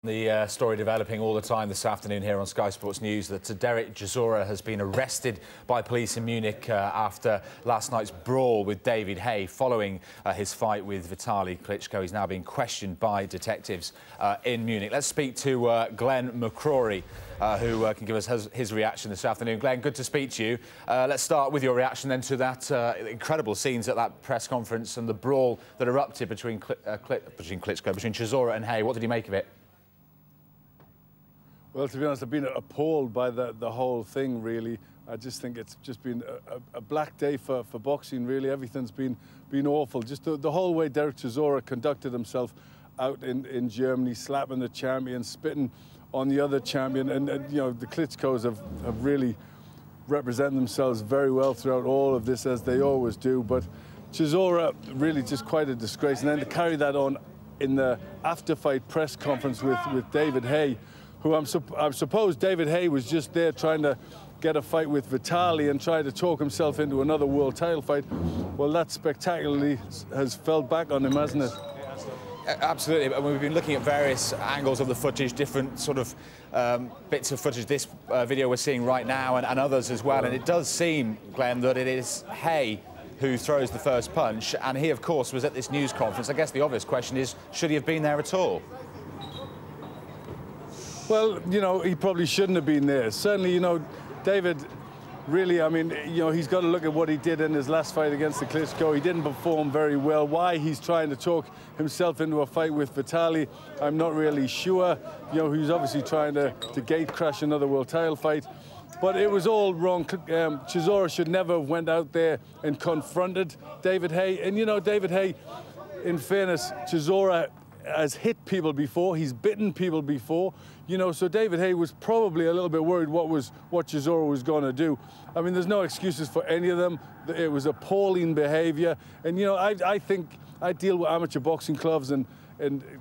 The story developing all the time this afternoon here on Sky Sports News that David Chisora has been arrested by police in Munich after last night's brawl with David Haye following his fight with Vitaly Klitschko. He's now being questioned by detectives in Munich. Let's speak to Glenn McCrory, who can give us his reaction this afternoon. Glenn, good to speak to you. Let's start with your reaction then to that incredible scenes at that press conference and the brawl that erupted between Chisora and Haye. What did you make of it? Well, to be honest, I've been appalled by the whole thing, really. I just think it's just been a black day for boxing, really. Everything's been awful. Just the whole way David Chisora conducted himself out in Germany, slapping the champion, spitting on the other champion. And you know, the Klitschkos have really represented themselves very well throughout all of this, as they always do. But Chisora, really just quite a disgrace. And then to carry that on in the after-fight press conference with David Haye, who I suppose David Haye was just there trying to get a fight with Vitaly and try to talk himself into another world title fight. Well, that spectacularly has fell back on him, hasn't it? Absolutely. We've been looking at various angles of the footage, different sort of bits of footage. This video we're seeing right now and others as well. And it does seem, Glenn, that it is Haye who throws the first punch. And he, of course, was at this news conference. I guess the obvious question is, should he have been there at all? Well, you know, he probably shouldn't have been there. Certainly, you know, David, really, I mean, you know, he's got to look at what he did in his last fight against the Klitschko. He didn't perform very well. Why he's trying to talk himself into a fight with Vitaly, I'm not really sure. You know, he's obviously trying to gate crash another world title fight. But it was all wrong. Chisora should never have went out there and confronted David Haye. And, you know, David Haye, in fairness, Chisora has hit people before, he's bitten people before, you know, so David Haye was probably a little bit worried what Chisora was going to do. I mean, there's no excuses for any of them. It was appalling behaviour. And, you know, I think I deal with amateur boxing clubs, and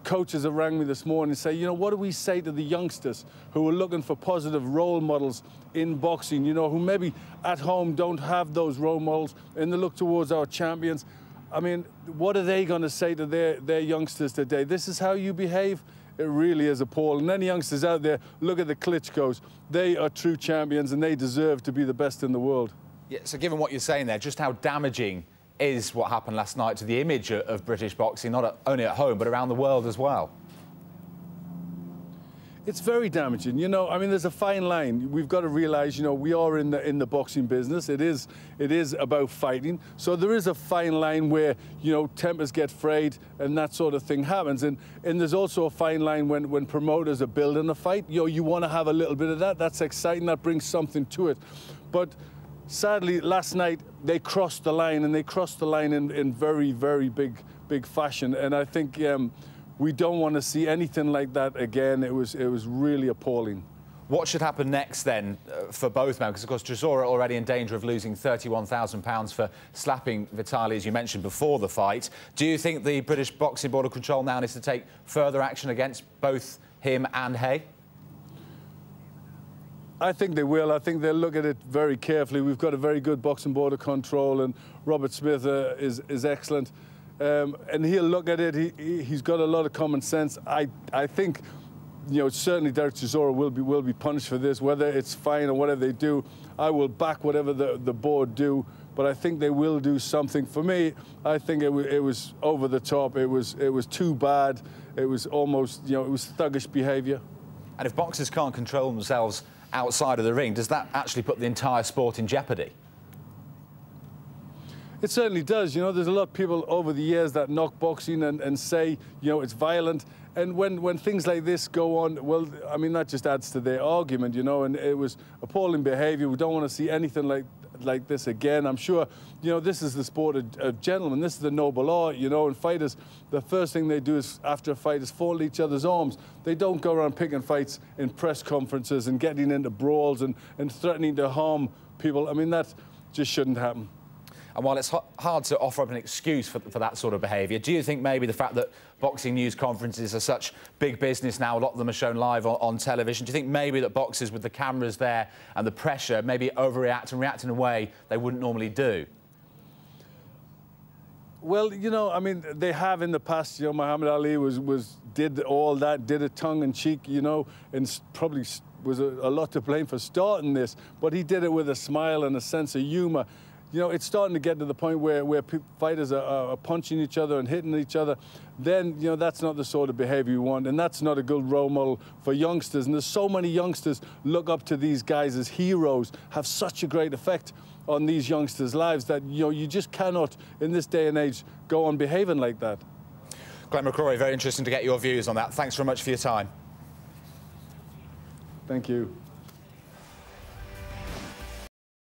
coaches have rang me this morning and say, you know, what do we say to the youngsters who are looking for positive role models in boxing, you know, who maybe at home don't have those role models and they look towards our champions? I mean, what are they going to say to their youngsters today? This is how you behave? It really is appalling. And any youngsters out there, look at the Klitschkos. They are true champions and they deserve to be the best in the world. Yeah, so given what you're saying there, just how damaging is what happened last night to the image of British boxing, not only at home, but around the world as well? It's very damaging, you know. I mean, there's a fine line. We've got to realise, you know, we are in the boxing business. It is about fighting. So there is a fine line where, you know, tempers get frayed and that sort of thing happens. And there's also a fine line when promoters are building a fight. You know, you want to have a little bit of that. That's exciting. That brings something to it. But sadly, last night they crossed the line, and they crossed the line in very, very big fashion. And I think we don't want to see anything like that again. It was really appalling. What should happen next then for both men? Because, of course, Chisora already in danger of losing £31,000 for slapping Vitaly, as you mentioned, before the fight. Do you think the British Boxing Board of Control now needs to take further action against both him and Haye? I think they will. I think they'll look at it very carefully. We've got a very good Boxing Board of Control, and Robert Smith is excellent. And he'll look at it. He's got a lot of common sense. I think, you know, certainly David Chisora will be punished for this, whether it's fine or whatever they do. I will back whatever the board do, but I think they will do something. For me, I think it was over the top. It was too bad. It was almost, you know, it was thuggish behaviour. And if boxers can't control themselves outside of the ring, does that actually put the entire sport in jeopardy? It certainly does. You know, there's a lot of people over the years that knock boxing and say, you know, it's violent. And when things like this go on, well, I mean, that just adds to their argument, you know, and it was appalling behaviour. We don't want to see anything like this again. I'm sure, you know, this is the sport of gentlemen. This is the noble art, you know, and fighters, the first thing they do is, after a fight, is fall each other's arms. They don't go around picking fights in press conferences and getting into brawls and threatening to harm people. I mean, that just shouldn't happen. And while it's hard to offer up an excuse for that sort of behaviour, do you think maybe the fact that boxing news conferences are such big business now, a lot of them are shown live on television, do you think maybe that boxers with the cameras there and the pressure maybe overreact and react in a way they wouldn't normally do? Well, you know, I mean, they have in the past. You know, Muhammad Ali did all that, did it tongue in cheek, you know, and probably was a lot to blame for starting this. But he did it with a smile and a sense of humour. You know, it's starting to get to the point where fighters are punching each other and hitting each other. Then, you know, that's not the sort of behaviour you want, and that's not a good role model for youngsters. And there's so many youngsters look up to these guys as heroes, have such a great effect on these youngsters' lives that, you know, you just cannot, in this day and age, go on behaving like that. Glenn McCrory, very interesting to get your views on that. Thanks very much for your time. Thank you.